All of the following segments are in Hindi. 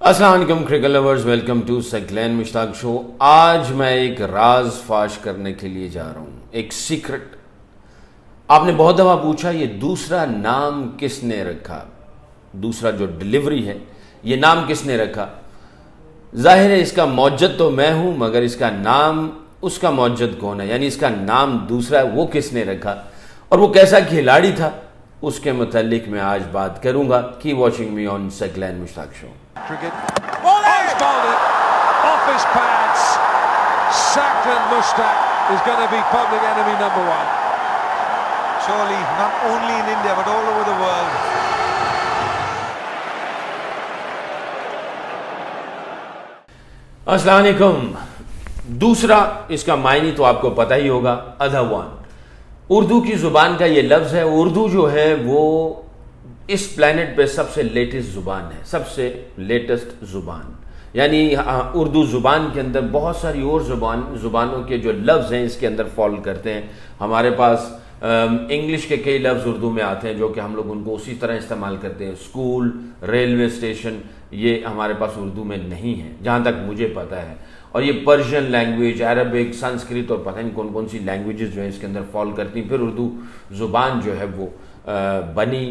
अस्सलाम वालेकुम cricket lovers, welcome to Saqlain Mushtaq show. आज मैं एक राज फाश करने के लिए जा रहा हूँ, एक सीक्रेट। आपने बहुत दफ़ा पूछा ये दूसरा नाम किसने रखा, दूसरा जो डिलीवरी है ये नाम किसने रखा। जाहिर है इसका मौजद तो मैं हूँ, मगर इसका नाम उसका मौजद कौन है, यानी इसका नाम दूसरा है, वो किसने रखा और वो कैसा खिलाड़ी था, उसके मुतालिक मैं आज बात करूँगा। की watching me on Saqlain Mushtaq show. Cricket. He's bowled it off his pads. Saklan Mushtaq is going to be public enemy number one. Surely not only in India but all over the world. अस्सलाम वालेकुम। दूसरा इसका मायने तो आपको पता ही होगा, अदहवान। उर्दू की जुबान का ये लफ्ज़ है। उर्दू जो है वो इस प्लेनेट पे सबसे लेटेस्ट ज़ुबान है, सबसे लेटेस्ट ज़ुबान। यानी उर्दू ज़ुबान के अंदर बहुत सारी और ज़ुबानों के जो लफ्ज़ हैं इसके अंदर फॉल करते हैं। हमारे पास इंग्लिश के कई लफ्ज़ उर्दू में आते हैं जो कि हम लोग उनको उसी तरह इस्तेमाल करते हैं। स्कूल, रेलवे स्टेशन, ये हमारे पास उर्दू में नहीं है जहाँ तक मुझे पता है। और ये पर्शियन लैंग्वेज, अरबिक, संस्कृत और पता नहीं कौन कौन सी लैंग्वेजेस जो है इसके अंदर फॉल करती हैं। फिर उर्दू ज़ुबान जो है वो बनी,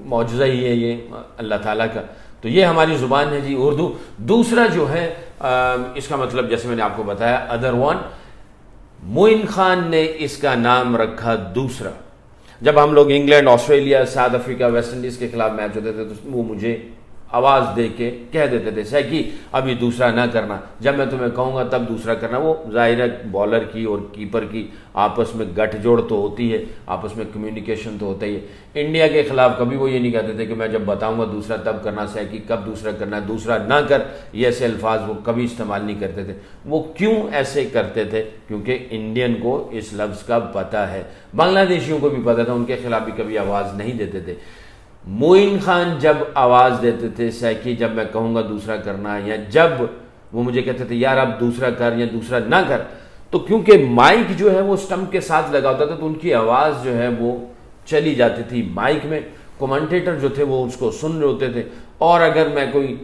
मौजज़ा ही है ये अल्लाह ताला का। तो ये हमारी ज़ुबान है जी, उर्दू। दूसरा जो है इसका मतलब जैसे मैंने आपको बताया, अदर वन। मोइन खान ने इसका नाम रखा दूसरा। जब हम लोग England, Australia, south Africa, West Indies के खिलाफ मैच होते थे तो वो मुझे आवाज़ दे के कह देते थे, सैकी अभी दूसरा ना करना, जब मैं तुम्हें कहूँगा तब दूसरा करना। वो ज़ाहिर है बॉलर की और कीपर की आपस में गठजोड़ तो होती है, आपस में कम्युनिकेशन तो होता ही है। इंडिया के खिलाफ कभी वो ये नहीं कहते थे कि मैं जब बताऊँगा दूसरा तब करना, सैकी कब दूसरा करना, दूसरा ना कर, ये ऐसे अल्फाज वो कभी इस्तेमाल नहीं करते थे। वो क्यों ऐसे करते थे? क्योंकि इंडियन को इस लफ्ज़ का पता है, बांग्लादेशियों को भी पता था, उनके खिलाफ भी कभी आवाज़ नहीं देते थे। मोइन खान जब आवाज़ देते थे, सैकी जब मैं कहूँगा दूसरा करना, या जब वो मुझे कहते थे यार अब दूसरा कर या दूसरा ना कर, तो क्योंकि माइक जो है वो स्टंप के साथ लगा होता था तो उनकी आवाज़ जो है वो चली जाती थी माइक में। कमेंटेटर जो थे वो उसको सुन रहे होते थे, और अगर मैं कोई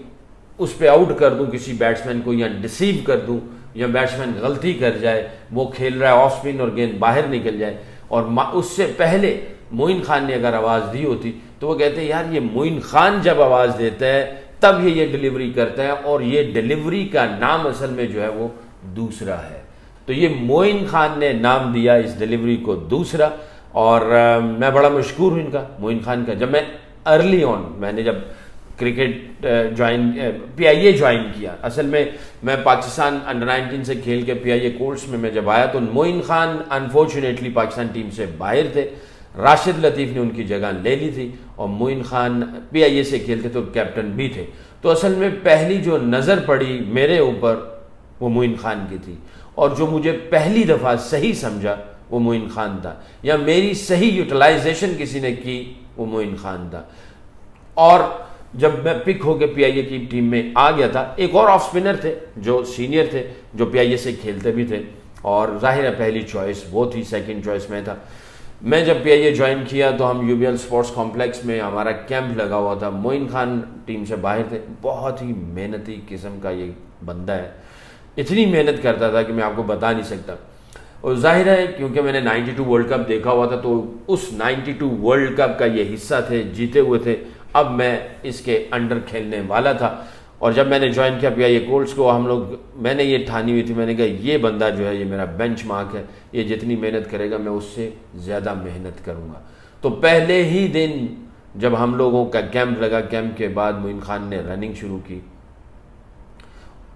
उस पर आउट कर दूँ किसी बैट्समैन को, या डिसीव कर दूँ, या बैट्समैन गलती कर जाए, वो खेल रहा है ऑफ स्पिन और गेंद बाहर निकल जाए, और उससे पहले मोइन खान ने अगर आवाज़ दी होती तो वो कहते हैं यार ये मोइन खान जब आवाज़ देता है तब ये डिलीवरी करता है, और ये डिलीवरी का नाम असल में जो है वो दूसरा है। तो ये मोइन खान ने नाम दिया इस डिलीवरी को दूसरा। और मैं बड़ा मशहूर हूँ इनका, मोइन खान का। जब मैं अर्ली ऑन, मैंने जब क्रिकेट PIA ज्वाइन किया, असल में मैं पाकिस्तान अंडर 19 से खेल के PIA कोर्स में मैं जब आया तो मोइन खान अनफॉर्चुनेटली पाकिस्तान टीम से बाहर थे। राशिद लतीफ़ ने उनकी जगह ले ली थी, और मोइन खान PIA से खेलते तो कैप्टन भी थे। तो असल में पहली जो नज़र पड़ी मेरे ऊपर वो मोइन खान की थी, और जो मुझे पहली दफ़ा सही समझा वो मोइन खान था, या मेरी सही यूटिलाइजेशन किसी ने की वो मोइन खान था। और जब मैं पिक होकर PIA की टीम में आ गया था, एक और ऑफ स्पिनर थे जो सीनियर थे, जो PIA से खेलते भी थे, और जाहिर है पहली चॉइस वो थी, सेकंड चॉइस में था। मैं जब PIA ज्वाइन किया तो हम UBL स्पोर्ट्स कॉम्प्लेक्स में हमारा कैंप लगा हुआ था। मोइन खान टीम से बाहर थे। बहुत ही मेहनती किस्म का ये बंदा है, इतनी मेहनत करता था कि मैं आपको बता नहीं सकता। और जाहिर है क्योंकि मैंने 92 वर्ल्ड कप देखा हुआ था, तो उस 92 वर्ल्ड कप का ये हिस्सा थे, जीते हुए थे। अब मैं इसके अंडर खेलने वाला था, और जब मैंने ज्वाइन किया PIA कोर्स को, मैंने ये ठानी हुई थी, मैंने कहा ये बंदा जो है ये मेरा बेंचमार्क है, ये जितनी मेहनत करेगा मैं उससे ज़्यादा मेहनत करूँगा। तो पहले ही दिन जब हम लोगों का कैंप लगा, कैंप के बाद मोइन खान ने रनिंग शुरू की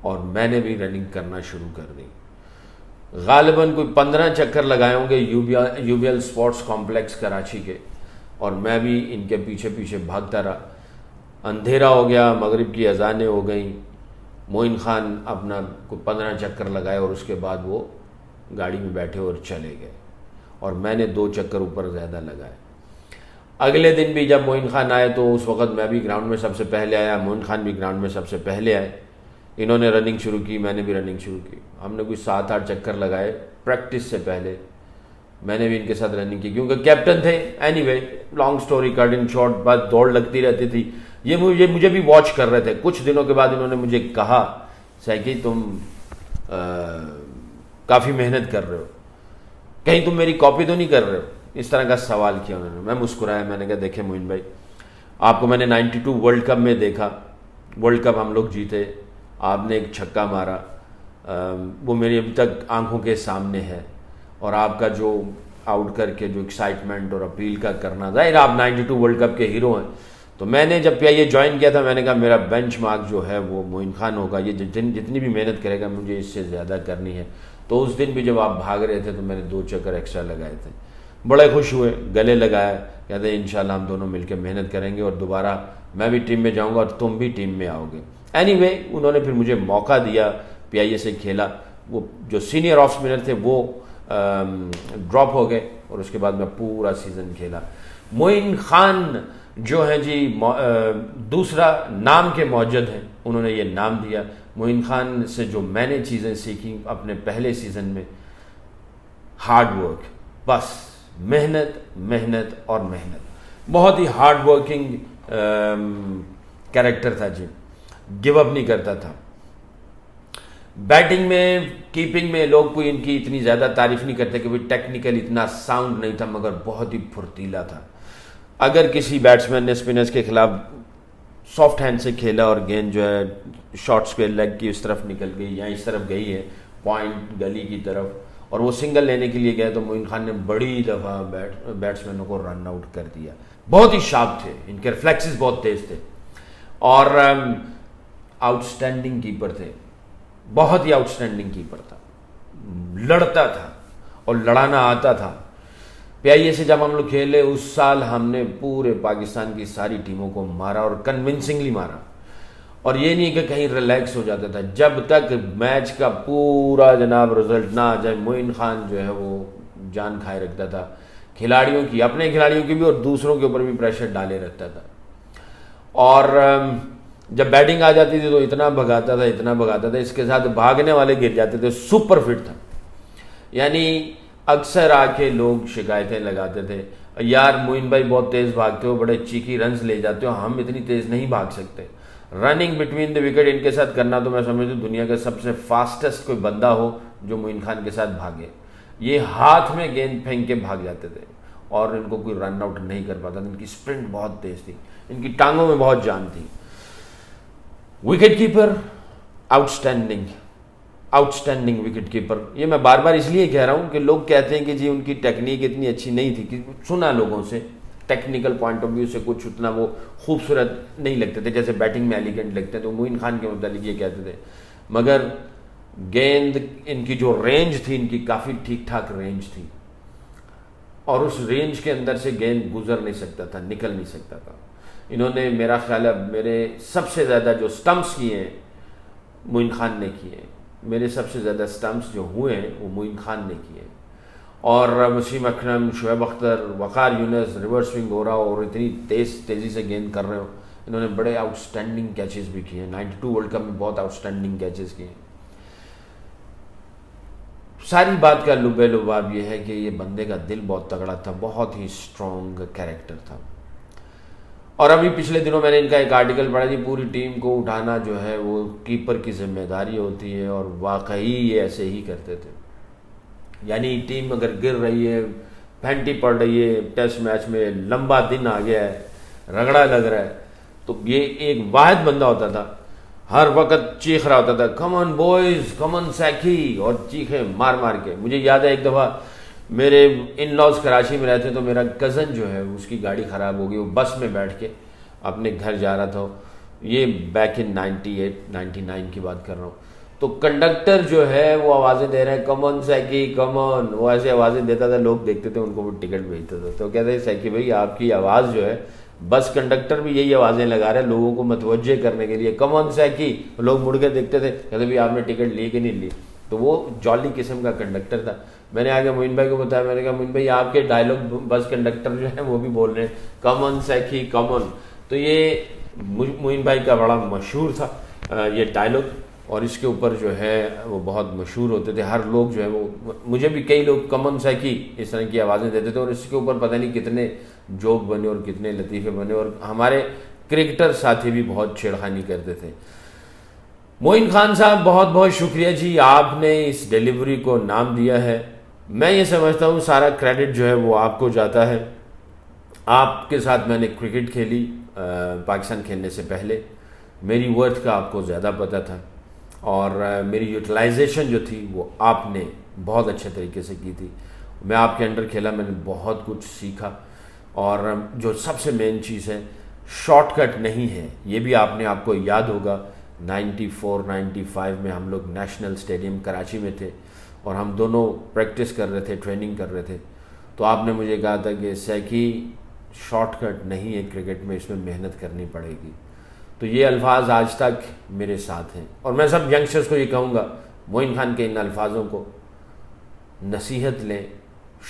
और मैंने भी रनिंग करना शुरू कर दी। गालिबन कोई 15 चक्कर लगाए होंगे UBL स्पोर्ट्स कॉम्प्लेक्स कराची के, और मैं भी इनके पीछे पीछे भागता रहा। अंधेरा हो गया, मगरिब की अजानें हो गई, मोइन खान अपना कोई 15 चक्कर लगाए और उसके बाद वो गाड़ी में बैठे और चले गए, और मैंने 2 चक्कर ऊपर ज़्यादा लगाए। अगले दिन भी जब मोइन खान आए तो उस वक़्त मैं भी ग्राउंड में सबसे पहले आया, मोइन खान भी ग्राउंड में सबसे पहले आए। इन्होंने रनिंग शुरू की, मैंने भी रनिंग शुरू की। हमने कोई 7-8 चक्कर लगाए प्रैक्टिस से पहले। मैंने भी इनके साथ रनिंग की क्योंकि कैप्टन थे। Anyway long story cut in short, बस दौड़ लगती रहती थी। ये मुझे भी वॉच कर रहे थे। कुछ दिनों के बाद इन्होंने मुझे कहा, सैकी तुम काफ़ी मेहनत कर रहे हो, कहीं तुम मेरी कॉपी तो नहीं कर रहे हो? इस तरह का सवाल किया उन्होंने। मैं मुस्कुराया, मैंने कहा देखे मोइन भाई, आपको मैंने 92 वर्ल्ड कप में देखा, वर्ल्ड कप हम लोग जीते, आपने एक छक्का मारा, वो मेरी अभी तक आंखों के सामने है, और आपका जो आउट करके जो एक्साइटमेंट और अपील का करना, जाहिर आप 92 वर्ल्ड कप के हीरो हैं। तो मैंने जब PIA ज्वाइन किया था, मैंने कहा मेरा बेंचमार्क जो है वो मोइन खान होगा, ये जितनी भी मेहनत करेगा मुझे इससे ज़्यादा करनी है। तो उस दिन भी जब आप भाग रहे थे तो मैंने 2 चक्कर एक्स्ट्रा लगाए थे। बड़े खुश हुए, गले लगाया, कहते इंशाल्लाह हम दोनों मिलकर मेहनत करेंगे और दोबारा मैं भी टीम में जाऊंगा और तुम भी टीम में आओगे। एनीवे, उन्होंने फिर मुझे मौका दिया, PIA से खेला। वो जो सीनियर ऑफ स्पिनर थे वो ड्रॉप हो गए और उसके बाद मैं पूरा सीज़न खेला। मोइन खान जो है जी दूसरा नाम के मौजूद हैं, उन्होंने ये नाम दिया। मोइन खान से जो मैंने चीज़ें सीखी अपने पहले सीज़न में, हार्ड वर्क, बस मेहनत मेहनत और मेहनत। बहुत ही हार्ड वर्किंग कैरेक्टर था जी, गिव अप नहीं करता था। बैटिंग में, कीपिंग में लोग कोई इनकी इतनी ज़्यादा तारीफ नहीं करते कि टेक्निकल इतना साउंड नहीं था, मगर बहुत ही फुर्तीला था। अगर किसी बैट्समैन ने स्पिनर्स के खिलाफ सॉफ्ट हैंड से खेला और गेंद जो है शॉर्ट स्क्वेयर लेग की उस तरफ निकल गई या इस तरफ गई है पॉइंट गली की तरफ, और वो सिंगल लेने के लिए गए, तो मोइन खान ने बड़ी दफ़ा बैट्समैनों को रन आउट कर दिया। बहुत ही शार्प थे, इनके रिफ्लेक्सेस बहुत तेज थे और आउटस्टैंडिंग कीपर थे, बहुत ही आउटस्टैंडिंग कीपर था, लड़ता था और लड़ाना आता था। PIA से जब हम लोग खेले उस साल हमने पूरे पाकिस्तान की सारी टीमों को मारा और कन्विंसिंगली मारा, और ये नहीं कि कहीं रिलैक्स हो जाता था। जब तक मैच का पूरा जनाब रिजल्ट ना आ जाए, मोइन खान जो है वो जान खाए रखता था खिलाड़ियों की, अपने खिलाड़ियों की भी और दूसरों के ऊपर भी प्रेशर डाले रखता था। और जब बैटिंग आ जाती थी तो इतना भगाता था, इतना भगाता था, इसके साथ भागने वाले गिर जाते थे। सुपर फिट था, यानी अक्सर आके लोग शिकायतें लगाते थे, यार मोइन भाई बहुत तेज़ भागते हो, बड़े चीखी रन्स ले जाते हो, हम इतनी तेज़ नहीं भाग सकते। रनिंग बिटवीन द विकेट इनके साथ करना तो मैं समझता हूँ दुनिया का सबसे फास्टेस्ट कोई बंदा हो जो मोइन खान के साथ भागे। ये हाथ में गेंद फेंक के भाग जाते थे और इनको कोई रन आउट नहीं कर पाता था। इनकी स्प्रिंट बहुत तेज थी, इनकी टांगों में बहुत जान थी। Wicket keeper outstanding, outstanding wicket keeper. ये मैं बार बार इसलिए कह रहा हूँ कि लोग कहते हैं कि जी उनकी टेक्निक इतनी अच्छी नहीं थी, कि सुना लोगों से टेक्निकल पॉइंट ऑफ व्यू से कुछ उतना वो खूबसूरत नहीं लगते थे, जैसे बैटिंग में एलिगेंट लगते थे। तो मोइन खान के मुतालिक ये कहते थे, मगर गेंद इनकी जो रेंज थी, इनकी काफ़ी ठीक ठाक रेंज थी और उस रेंज के अंदर से गेंद गुजर नहीं सकता था, निकल नहीं सकता था। इन्होंने मेरा ख्याल है मेरे सबसे ज़्यादा जो स्टम्प्स किए हैं मोइन खान ने किए, मेरे सबसे ज़्यादा स्टम्प्स जो हुए हैं वो मोइन खान ने किए। और वसीम अकरम, शुएब अख्तर, वक़ार यूनुस रिवर्स स्विंग हो रहा हो और इतनी तेज़ी से गेंद कर रहे हो, इन्होंने बड़े आउटस्टैंडिंग कैचेस भी किए। 92 वर्ल्ड कप में बहुत आउटस्टैंडिंग कैचेस किए। सारी बात का लुबे लुबाब ये है कि ये बंदे का दिल बहुत तगड़ा था, बहुत ही स्ट्रॉन्ग कैरेक्टर था। और अभी पिछले दिनों मैंने इनका एक आर्टिकल पढ़ा जी, पूरी टीम को उठाना जो है वो कीपर की जिम्मेदारी होती है, और वाकई ये ऐसे ही करते थे। यानी टीम अगर गिर रही है, फैंटी पड़ रही है, टेस्ट मैच में लंबा दिन आ गया है, रगड़ा लग रहा है, तो ये एक वाहिद बंदा होता था, हर वक्त चीख रहा होता था, come on boys, come on सैकी, और चीखे मार मार के। मुझे याद है एक दफ़ा मेरे इन लॉज कराची में रहते, तो मेरा कज़न जो है उसकी गाड़ी ख़राब हो गई, वो बस में बैठ के अपने घर जा रहा था। ये बैक इन 98-99 की बात कर रहा हूँ। तो कंडक्टर जो है वो आवाज़ें दे रहे हैं, कम ऑन सैकी कम ऑन, वो ऐसे आवाज़ें देता था, लोग देखते थे, उनको वो टिकट भेजते थे। तो कहते हैं सैकी भाई आपकी आवाज़ जो है, बस कंडक्टर भी यही आवाज़ें लगा रहे हैं लोगों को मतवज्जे करने के लिए, कम ऑन सैकी। लोग मुड़ के देखते थे, कहते भाई आपने टिकट ली कि नहीं ली। तो वो जॉली किस्म का कंडक्टर था। मैंने आगे मोइन भाई को बताया, मैंने कहा मोइन भाई आपके डायलॉग बस कंडक्टर जो है वो भी बोल रहे हैं, कम ऑन सैकी कम ऑन। तो ये मोइन भाई का बड़ा मशहूर था ये डायलॉग, और इसके ऊपर जो है वो बहुत मशहूर होते थे। हर लोग जो है वो, मुझे भी कई लोग कम ऑन सैकी इस तरह की आवाज़ें देते थे, और इसके ऊपर पता नहीं कितने जोक बने और कितने लतीफ़े बने। और हमारे क्रिकेटर साथी भी बहुत छेड़खानी करते थे। मोइन खान साहब, बहुत बहुत शुक्रिया जी, आपने इस डिलीवरी को नाम दिया है। मैं ये समझता हूँ सारा क्रेडिट जो है वो आपको जाता है। आपके साथ मैंने क्रिकेट खेली पाकिस्तान खेलने से पहले, मेरी वर्थ का आपको ज़्यादा पता था और मेरी यूटिलाइजेशन जो थी वो आपने बहुत अच्छे तरीके से की थी। मैं आपके अंडर खेला, मैंने बहुत कुछ सीखा और जो सबसे मेन चीज़ है, शॉर्टकट नहीं है, ये भी आपको याद होगा। 94-95 में हम लोग नेशनल स्टेडियम कराची में थे और हम दोनों प्रैक्टिस कर रहे थे, ट्रेनिंग कर रहे थे, तो आपने मुझे कहा था कि सैकी शॉर्टकट नहीं है क्रिकेट में, इसमें मेहनत करनी पड़ेगी। तो ये अल्फाज आज तक मेरे साथ हैं और मैं सब यंगस्टर्स को ये कहूँगा, मोइन खान के इन अल्फाजों को नसीहत लें,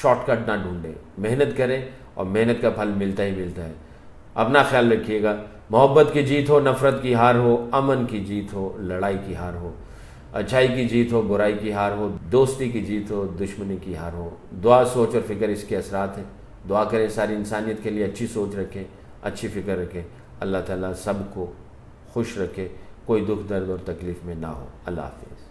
शॉर्टकट ना ढूंढें, मेहनत करें और मेहनत का फल मिलता ही मिलता है। अपना ख्याल रखिएगा। मोहब्बत की जीत हो, नफ़रत की हार हो, अमन की जीत हो, लड़ाई की हार हो, अच्छाई की जीत हो, बुराई की हार हो, दोस्ती की जीत हो, दुश्मनी की हार हो। दुआ, सोच और फिक्र इसके असरात हैं। दुआ करें सारी इंसानियत के लिए, अच्छी सोच रखें, अच्छी फ़िक्र रखें। अल्लाह ताला सबको खुश रखे, कोई दुख दर्द और तकलीफ़ में ना हो। अल्लाह हाफ़िज़।